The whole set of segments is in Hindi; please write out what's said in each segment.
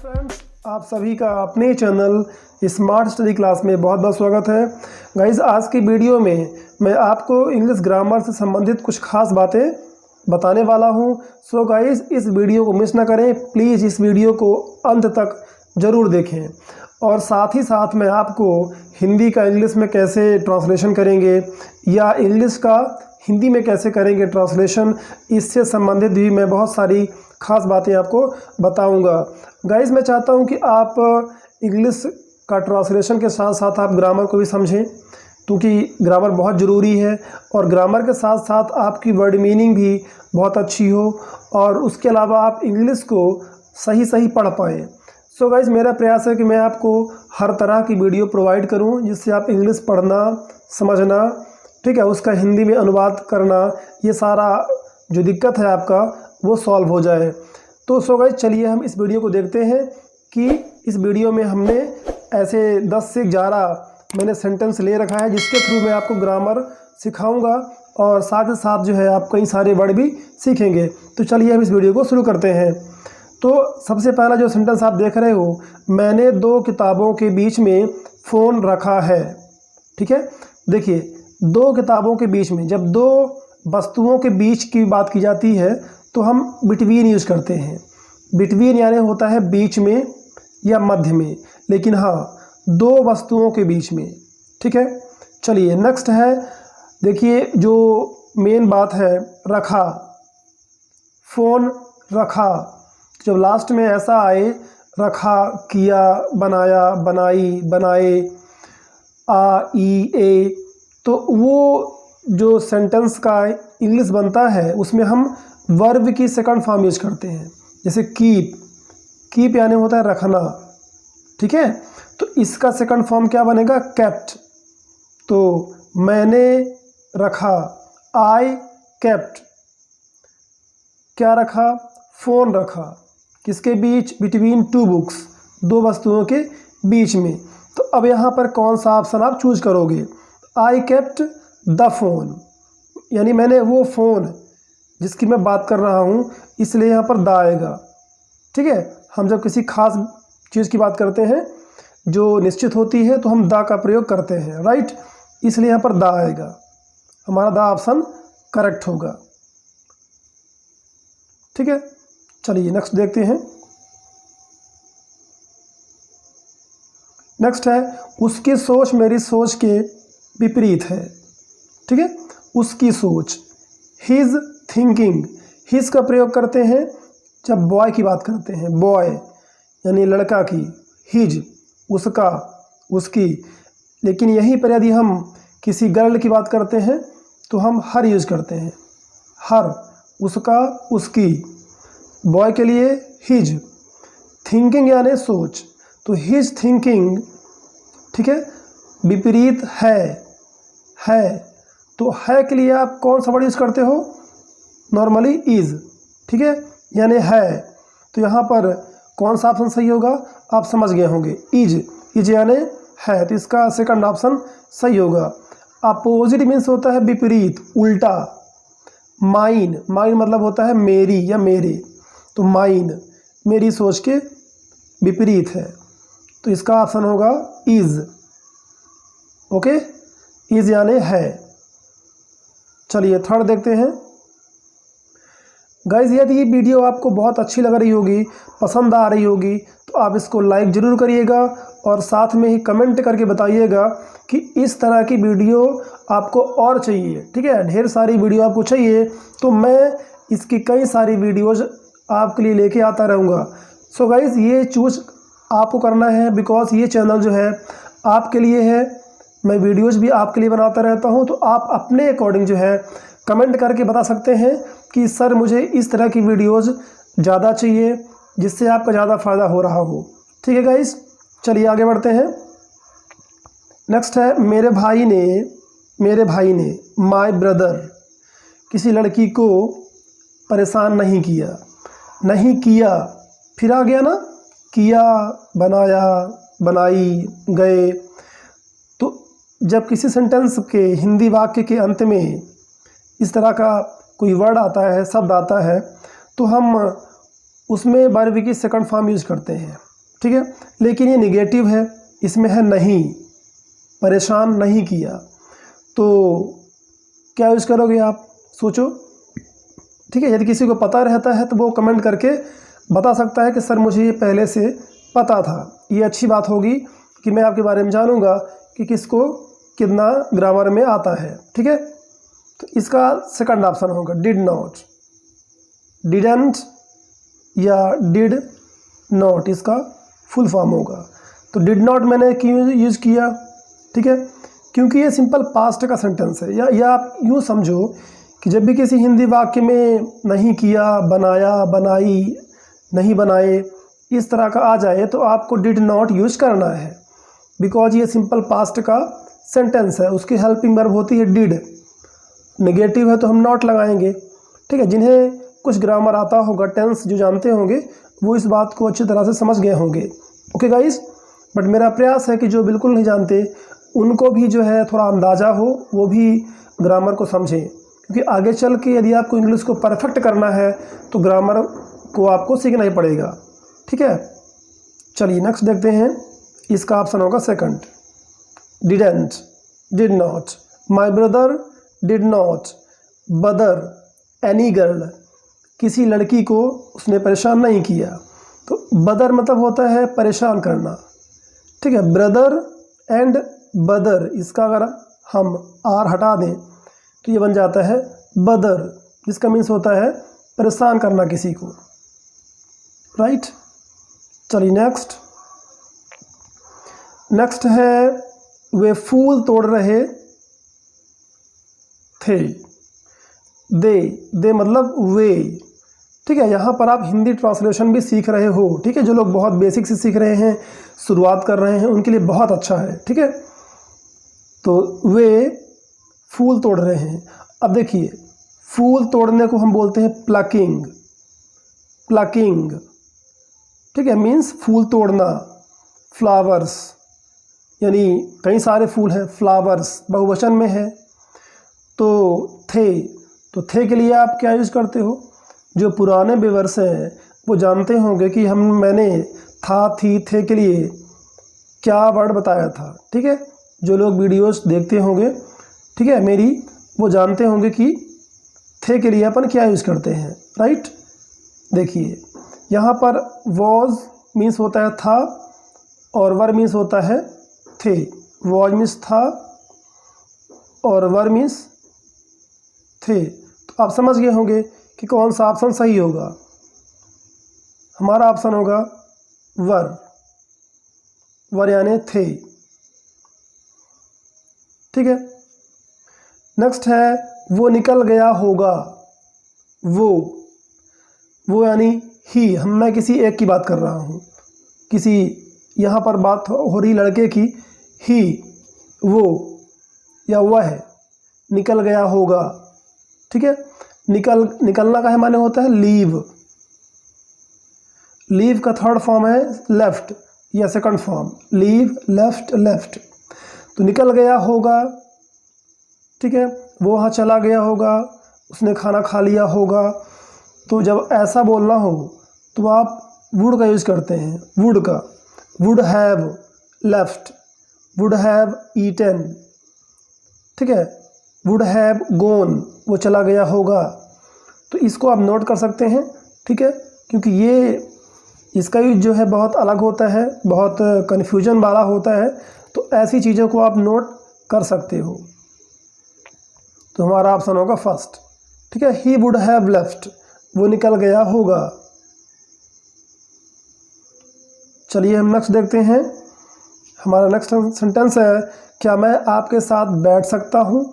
फ्रेंड्स, आप सभी का अपने चैनल स्मार्ट स्टडी क्लास में बहुत बहुत स्वागत है। गाइज, आज की वीडियो में मैं आपको इंग्लिश ग्रामर से संबंधित कुछ खास बातें बताने वाला हूं। सो गाइज, इस वीडियो को मिस ना करें। प्लीज़ इस वीडियो को अंत तक ज़रूर देखें। और साथ ही साथ मैं आपको हिंदी का इंग्लिश में कैसे ट्रांसलेशन करेंगे या इंग्लिश का हिंदी में कैसे करेंगे ट्रांसलेशन, इससे संबंधित भी मैं बहुत सारी खास बातें आपको बताऊंगा। गाइस, मैं चाहता हूं कि आप इंग्लिश का ट्रांसलेशन के साथ साथ आप ग्रामर को भी समझें, क्योंकि ग्रामर बहुत ज़रूरी है और ग्रामर के साथ साथ आपकी वर्ड मीनिंग भी बहुत अच्छी हो और उसके अलावा आप इंग्लिश को सही पढ़ पाएँ। सो गाइस, मेरा प्रयास है कि मैं आपको हर तरह की वीडियो प्रोवाइड करूं जिससे आप इंग्लिश पढ़ना, समझना, ठीक है, उसका हिंदी में अनुवाद करना, ये सारा जो दिक्कत है आपका वो सॉल्व हो जाए। तो सो गाइस, चलिए हम इस वीडियो को देखते हैं कि इस वीडियो में हमने ऐसे 10 से 11 मैंने सेंटेंस ले रखा है जिसके थ्रू मैं आपको ग्रामर सिखाऊंगा और साथ ही साथ जो है आप कई सारे वर्ड भी सीखेंगे। तो चलिए हम इस वीडियो को शुरू करते हैं। तो सबसे पहला जो सेंटेंस आप देख रहे हो, मैंने 2 किताबों के बीच में फ़ोन रखा है। ठीक है, देखिए 2 किताबों के बीच में, जब 2 वस्तुओं के बीच की बात की जाती है तो हम बिटवीन यूज़ करते हैं। बिटवीन यानी होता है बीच में या मध्य में, लेकिन हाँ 2 वस्तुओं के बीच में। ठीक है, चलिए नेक्स्ट है। देखिए जो मेन बात है, रखा, फ़ोन रखा, जब लास्ट में ऐसा आए, रखा, किया, बनाया, बनाई, बनाए, आ, ई, ए, तो वो जो सेंटेंस का इंग्लिश बनता है उसमें हम वर्ब की सेकंड फॉर्म यूज करते हैं। जैसे कीप, कीप यानी होता है रखना। ठीक है, तो इसका सेकंड फॉर्म क्या बनेगा? केप्ट। तो मैंने रखा, आई केप्ट, क्या रखा? फ़ोन रखा। किसके बीच? बिटवीन 2 बुक्स, 2 वस्तुओं के बीच में। तो अब यहाँ पर कौन सा ऑप्शन आप चूज करोगे? आई केप्ट द फ़ोन, यानी मैंने वो फ़ोन जिसकी मैं बात कर रहा हूँ, इसलिए यहाँ पर द आएगा। ठीक है, हम जब किसी खास चीज़ की बात करते हैं जो निश्चित होती है तो हम द का प्रयोग करते हैं, राइट, इसलिए यहाँ पर द आएगा। हमारा द ऑप्शन करेक्ट होगा। ठीक है, चलिए नेक्स्ट देखते हैं। नेक्स्ट है, उसकी सोच मेरी सोच के विपरीत है। ठीक है, उसकी सोच, हिज थिंकिंग, हिज का प्रयोग करते हैं जब बॉय की बात करते हैं, बॉय यानी लड़का की, हिज उसका, उसकी। लेकिन यहीं पर यदि हम किसी गर्ल की बात करते हैं तो हम हर यूज़ करते हैं, हर, उसका, उसकी। बॉय के लिए हिज, थिंकिंग यानी सोच, तो हिज थिंकिंग, ठीक है, विपरीत है। तो है के लिए आप कौन सा वर्ड यूज़ करते हो? Normally is. ठीक है, यानी है। तो यहाँ पर कौन सा ऑप्शन सही होगा आप समझ गए होंगे, इज यानी है, तो इसका सेकंड ऑप्शन सही होगा। अपोजिट मीन्स होता है विपरीत, उल्टा। माइन, माइन मतलब होता है मेरी या मेरे, तो माइन मेरी सोच के विपरीत है, तो इसका ऑप्शन होगा इज। ओके, इज यानी है। चलिए थर्ड देखते हैं। गाइज, यदि ये वीडियो आपको बहुत अच्छी लग रही होगी, पसंद आ रही होगी, तो आप इसको लाइक ज़रूर करिएगा और साथ में ही कमेंट करके बताइएगा कि इस तरह की वीडियो आपको और चाहिए। ठीक है, ढेर सारी वीडियो आपको चाहिए तो मैं इसकी कई सारी वीडियोज़ आपके लिए लेके आता रहूँगा। सो गाइज़, ये चूज़ आपको करना है, बिकॉज ये चैनल जो है आपके लिए है। मैं वीडियोज़ भी आपके लिए बनाता रहता हूँ, तो आप अपने अकॉर्डिंग जो है कमेंट करके बता सकते हैं कि सर मुझे इस तरह की वीडियोज़ ज़्यादा चाहिए जिससे आपका ज़्यादा फ़ायदा हो रहा हो। ठीक है गाइस, चलिए आगे बढ़ते हैं। नेक्स्ट है, मेरे भाई ने माय ब्रदर, किसी लड़की को परेशान नहीं किया, फिर आ गया ना, किया, बनाया, बनाई, गए। तो जब किसी सेंटेंस के हिंदी वाक्य के अंत में इस तरह का कोई वर्ड आता है, शब्द आता है, तो हम उसमें वर्ब की सेकंड फॉर्म यूज़ करते हैं। ठीक है। लेकिन ये निगेटिव है, इसमें है नहीं, परेशान नहीं किया, तो क्या यूज़ करोगे आप, सोचो। ठीक है, यदि किसी को पता रहता है तो वो कमेंट करके बता सकता है कि सर मुझे ये पहले से पता था। ये अच्छी बात होगी कि मैं आपके बारे में जानूंगा कि किसको कितना ग्रामर में आता है। ठीक है, तो इसका सेकंड ऑप्शन होगा डिड नॉट, डिडंट या डिड नॉट इसका फुल फॉर्म होगा। तो डिड नॉट मैंने क्यों यूज़ किया, ठीक है, क्योंकि ये सिंपल पास्ट का सेंटेंस है। या आप यूँ समझो कि जब भी किसी हिंदी वाक्य में नहीं किया, बनाया, बनाई, नहीं बनाए, इस तरह का आ जाए तो आपको डिड नॉट यूज करना है, बिकॉज ये सिंपल पास्ट का सेंटेंस है। उसकी हेल्पिंग वर्ब होती है डिड, नेगेटिव है तो हम नॉट लगाएंगे। ठीक है, जिन्हें कुछ ग्रामर आता होगा, टेंस जो जानते होंगे, वो इस बात को अच्छी तरह से समझ गए होंगे। ओके गाइस, बट मेरा प्रयास है कि जो बिल्कुल नहीं जानते उनको भी जो है थोड़ा अंदाज़ा हो, वो भी ग्रामर को समझें, क्योंकि आगे चल के यदि आपको इंग्लिश को परफेक्ट करना है तो ग्रामर को आपको सीखना ही पड़ेगा। ठीक है, चलिए नेक्स्ट देखते हैं। इसका ऑप्शन होगा second, didn't, did not, my brother did not बदर एनी गर्ल, किसी लड़की को उसने परेशान नहीं किया। तो बदर मतलब होता है परेशान करना। ठीक है, ब्रदर एंड बदर, इसका अगर हम आर हटा दें तो ये बन जाता है बदर, जिसका मीन्स होता है परेशान करना किसी को। राइट, चलिए नेक्स्ट है वे फूल तोड़ रहे थे, दे मतलब वे। ठीक है, यहाँ पर आप हिंदी ट्रांसलेशन भी सीख रहे हो। ठीक है, जो लोग बहुत बेसिक से सीख रहे हैं, शुरुआत कर रहे हैं, उनके लिए बहुत अच्छा है। ठीक है, तो वे फूल तोड़ रहे हैं। अब देखिए, फूल तोड़ने को हम बोलते हैं प्लकिंग, प्लकिंग। ठीक है, मीन्स फूल तोड़ना। फ्लावर्स यानी कई सारे फूल हैं, फ्लावर्स बहुवचन में है। तो थे के लिए आप क्या यूज़ करते हो, जो पुराने व्यूअर्स हैं वो जानते होंगे कि मैंने था, थी, थे के लिए क्या वर्ड बताया था। ठीक है, जो लोग वीडियोस देखते होंगे, ठीक है, मेरी, वो जानते होंगे कि थे के लिए अपन क्या यूज़ करते हैं। राइट, देखिए यहाँ पर वॉज मीन्स होता है था और वर मीन्स होता है थे। वॉज मीन्स था और वर मीन्स थे। तो आप समझ गए होंगे कि कौन सा ऑप्शन सही होगा। हमारा ऑप्शन होगा वर यानी थे। ठीक है, नेक्स्ट है वो निकल गया होगा। वो यानी ही, मैं किसी एक की बात कर रहा हूँ, किसी, यहाँ पर बात हो रही लड़के की। ही, वो या वह निकल गया होगा। ठीक है, निकलना का है माने होता है लीव। लीव का थर्ड फॉर्म है लेफ्ट या सेकंड फॉर्म, लीव, लेफ्ट। तो निकल गया होगा। ठीक है, वो वहाँ चला गया होगा, उसने खाना खा लिया होगा। तो जब ऐसा बोलना हो तो आप वुड का यूज़ करते हैं, वुड का, would have left, would have eaten. ठीक है, वुड हैव गोन, वो चला गया होगा। तो इसको आप नोट कर सकते हैं। ठीक है, क्योंकि ये इसका यूज जो है बहुत अलग होता है, बहुत कन्फ्यूजन वाला होता है, तो ऐसी चीज़ों को आप नोट कर सकते हो। तो हमारा ऑप्शन होगा फर्स्ट। ठीक है, ही वुड हैव लेफ्ट, वो निकल गया होगा। चलिए हम नेक्स्ट देखते हैं। हमारा नेक्स्ट सेंटेंस है क्या मैं आपके साथ बैठ सकता हूँ।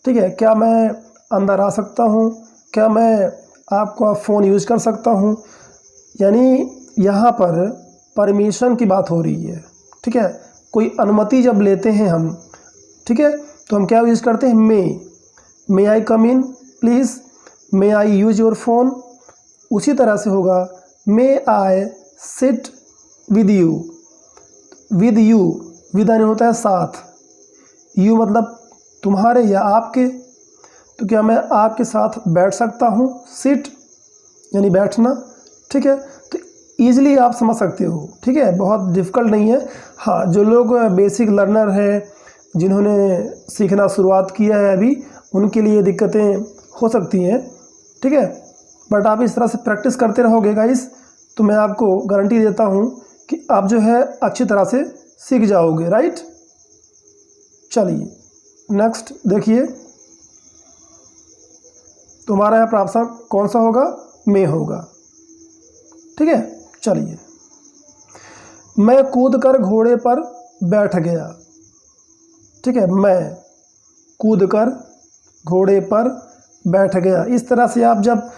ठीक है, क्या मैं अंदर आ सकता हूँ, क्या मैं आपका फ़ोन यूज़ कर सकता हूँ। यानी यहाँ पर परमिशन की बात हो रही है। ठीक है, कोई अनुमति जब लेते हैं हम, ठीक है, तो हम क्या यूज़ करते हैं, may I come in please, may I use your phone. उसी तरह से होगा may I sit with you. With यानी होता है साथ, यू मतलब तुम्हारे या आपके। तो क्या मैं आपके साथ बैठ सकता हूँ, सिट यानी बैठना। ठीक है, तो ईजिली आप समझ सकते हो, ठीक है, बहुत डिफ़िकल्ट नहीं है। हाँ, जो लोग बेसिक लर्नर हैं, जिन्होंने सीखना शुरुआत किया है अभी, उनके लिए दिक्कतें हो सकती हैं, ठीक है, बट आप इस तरह से प्रैक्टिस करते रहोगे गाइस, तो मैं आपको गारंटी देता हूँ कि आप जो है अच्छी तरह से सीख जाओगे, राइट। चलिए नेक्स्ट देखिए, तुम्हारा यहाँ पर ऑप्शन कौन सा होगा, में होगा, ठीक है। चलिए, मैं कूदकर घोड़े पर बैठ गया, ठीक है, मैं कूदकर घोड़े पर बैठ गया। इस तरह से आप जब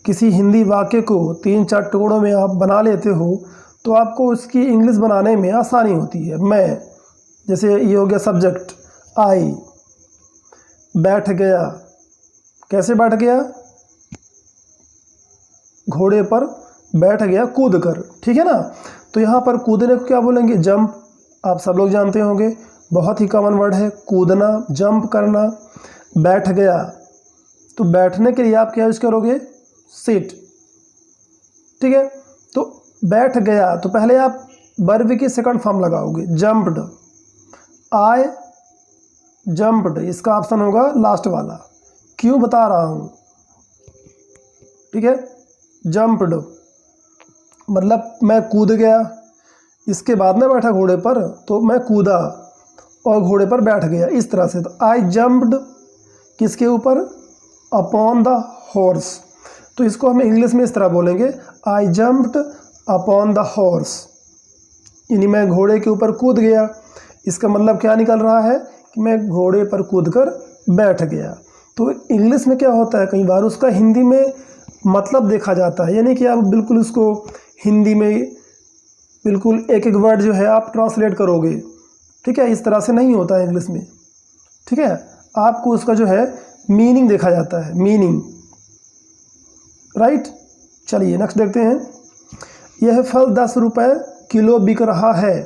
किसी हिंदी वाक्य को 3-4 टुकड़ों में आप बना लेते हो तो आपको उसकी इंग्लिश बनाने में आसानी होती है। मैं, जैसे ये हो गया सब्जेक्ट, आई, बैठ गया, कैसे बैठ गया, घोड़े पर बैठ गया कूदकर, ठीक है ना। तो यहाँ पर कूदने को क्या बोलेंगे, जंप, आप सब लोग जानते होंगे, बहुत ही कॉमन वर्ड है, कूदना, जंप करना। बैठ गया, तो बैठने के लिए आप क्या यूज़ करोगे, सिट, ठीक है। तो बैठ गया, तो पहले आप वर्ब की सेकंड फॉर्म लगाओगे, जंप्ड, आई जंप्ड, इसका ऑप्शन होगा लास्ट वाला। क्यों बता रहा हूँ, ठीक है, जंप्ड मतलब मैं कूद गया, इसके बाद में बैठा घोड़े पर, तो मैं कूदा और घोड़े पर बैठ गया, इस तरह से। तो आई जंप्ड किसके ऊपर, अपॉन द हॉर्स। तो इसको हम इंग्लिश में इस तरह बोलेंगे, आई जंप्ड अपॉन द हॉर्स, यानी मैं घोड़े के ऊपर कूद गया। इसका मतलब क्या निकल रहा है कि मैं घोड़े पर कूदकर बैठ गया। तो इंग्लिश में क्या होता है, कई बार उसका हिंदी में मतलब देखा जाता है, यानी कि आप बिल्कुल उसको हिंदी में बिल्कुल एक एक वर्ड जो है आप ट्रांसलेट करोगे, ठीक है, इस तरह से नहीं होता है इंग्लिश में, ठीक है। आपको उसका जो है मीनिंग देखा जाता है, मीनिंग, राइट। चलिए नेक्स्ट देखते हैं, यह फल 10 रुपये किलो बिक रहा है,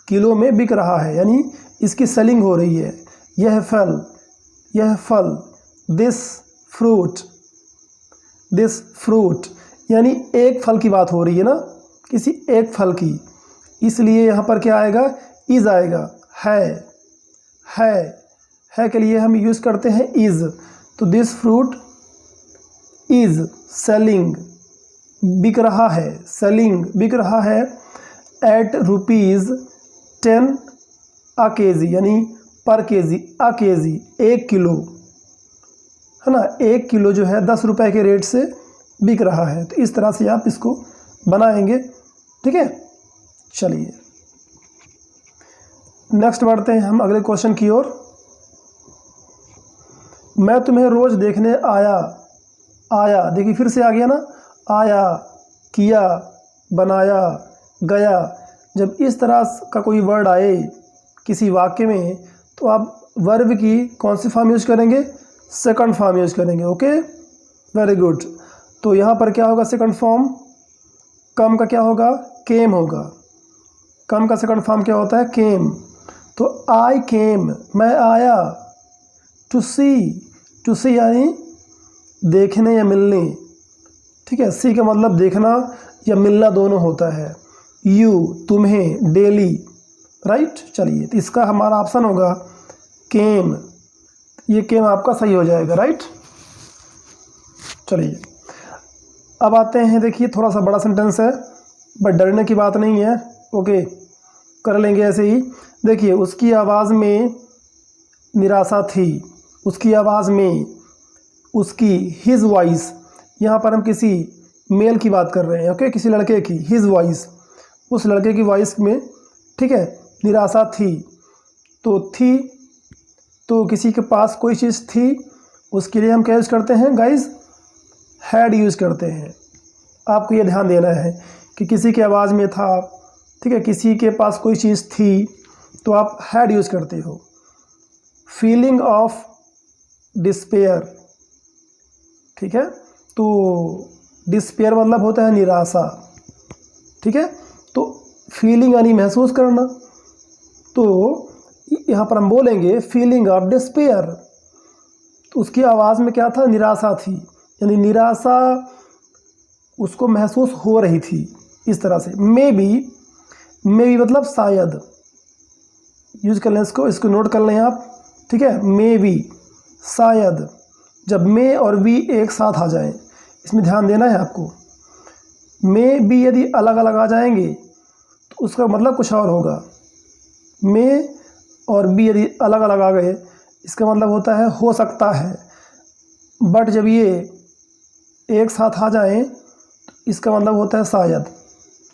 किलो में बिक रहा है, यानी इसकी सेलिंग हो रही है। यह फल, दिस फ्रूट, यानी एक फल की बात हो रही है ना, किसी एक फल की, इसलिए यहाँ पर क्या आएगा, इज़ आएगा, है के लिए हम यूज़ करते हैं इज़। तो दिस फ्रूट इज़ सेलिंग, बिक रहा है, सेलिंग बिक रहा है एट ₹10 अ केजी, यानी पर केजी, अ केजी 1 किलो, है ना, 1 किलो जो है 10 रुपए के रेट से बिक रहा है। तो इस तरह से आप इसको बनाएंगे, ठीक है। चलिए नेक्स्ट बढ़ते हैं हम अगले क्वेश्चन की ओर। मैं तुम्हें रोज़ देखने आया, देखिए फिर से आ गया ना, आया, किया, बनाया, गया। जब इस तरह का कोई वर्ड आए किसी वाक्य में, तो आप वर्ब की कौन सी फॉर्म यूज़ करेंगे, सेकंड फॉर्म यूज़ करेंगे, ओके, वेरी गुड। तो यहाँ पर क्या होगा, सेकंड फॉर्म, कम का क्या होगा, केम होगा, कम का सेकंड फॉर्म क्या होता है, केम। तो आई केम, मैं आया, टू सी यानी देखने या मिलने, ठीक है, सी का मतलब देखना या मिलना दोनों होता है। यू, तुम्हें, डेली, राइट। चलिए, तो इसका हमारा ऑप्शन होगा केम, ये केम आपका सही हो जाएगा, राइट। चलिए अब आते हैं, देखिए थोड़ा सा बड़ा सेंटेंस है, बट डरने की बात नहीं है, ओके, कर लेंगे ऐसे ही। देखिए, उसकी आवाज़ में निराशा थी, उसकी आवाज़ में, उसकी, हिज वॉइस, यहाँ पर हम किसी मेल की बात कर रहे हैं, ओके, किसी लड़के की, हिज वॉइस, उस लड़के की वॉइस में, ठीक है, निराशा थी। तो किसी के पास कोई चीज़ थी, उसके लिए हम क्या यूज़ करते हैं गाइस, हैड यूज़ करते हैं। आपको ये ध्यान देना है कि किसी की आवाज़ में था, ठीक है, किसी के पास कोई चीज़ थी, तो आप हैड यूज़ करते हो। फीलिंग ऑफ डिस्पेयर, ठीक है, तो डिस्पेयर मतलब होता है निराशा, ठीक है। तो फीलिंग यानी महसूस करना, तो यहाँ पर हम बोलेंगे फीलिंग ऑफ डिस्पेयर। तो उसकी आवाज़ में क्या था, निराशा थी, यानी निराशा उसको महसूस हो रही थी। इस तरह से मे बी मतलब शायद, यूज कर लें इसको नोट कर लें आप, ठीक है। मे बी शायद, जब मे और बी एक साथ आ जाएं, इसमें ध्यान देना है आपको। मे बी यदि अलग अलग आ जाएंगे तो उसका मतलब कुछ और होगा। मे और बी यदि अलग अलग आ गए, इसका मतलब होता है हो सकता है। बट जब ये एक साथ आ जाएं तो इसका मतलब होता है शायद,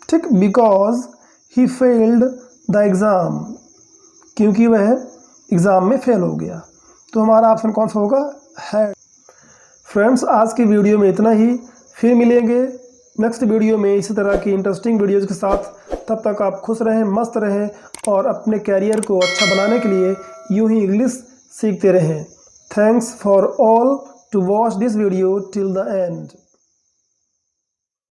ठीक। Because he failed the exam, क्योंकि वह एग्ज़ाम में फेल हो गया। तो हमारा ऑप्शन कौन सा होगा? है। फ्रेंड्स, आज की वीडियो में इतना ही। फिर मिलेंगे नेक्स्ट वीडियो में इसी तरह की इंटरेस्टिंग वीडियोज़ के साथ। तब तक आप खुश रहें, मस्त रहें और अपने कैरियर को अच्छा बनाने के लिए यूं ही इंग्लिश सीखते रहें। Thanks for all to watch this video till the and.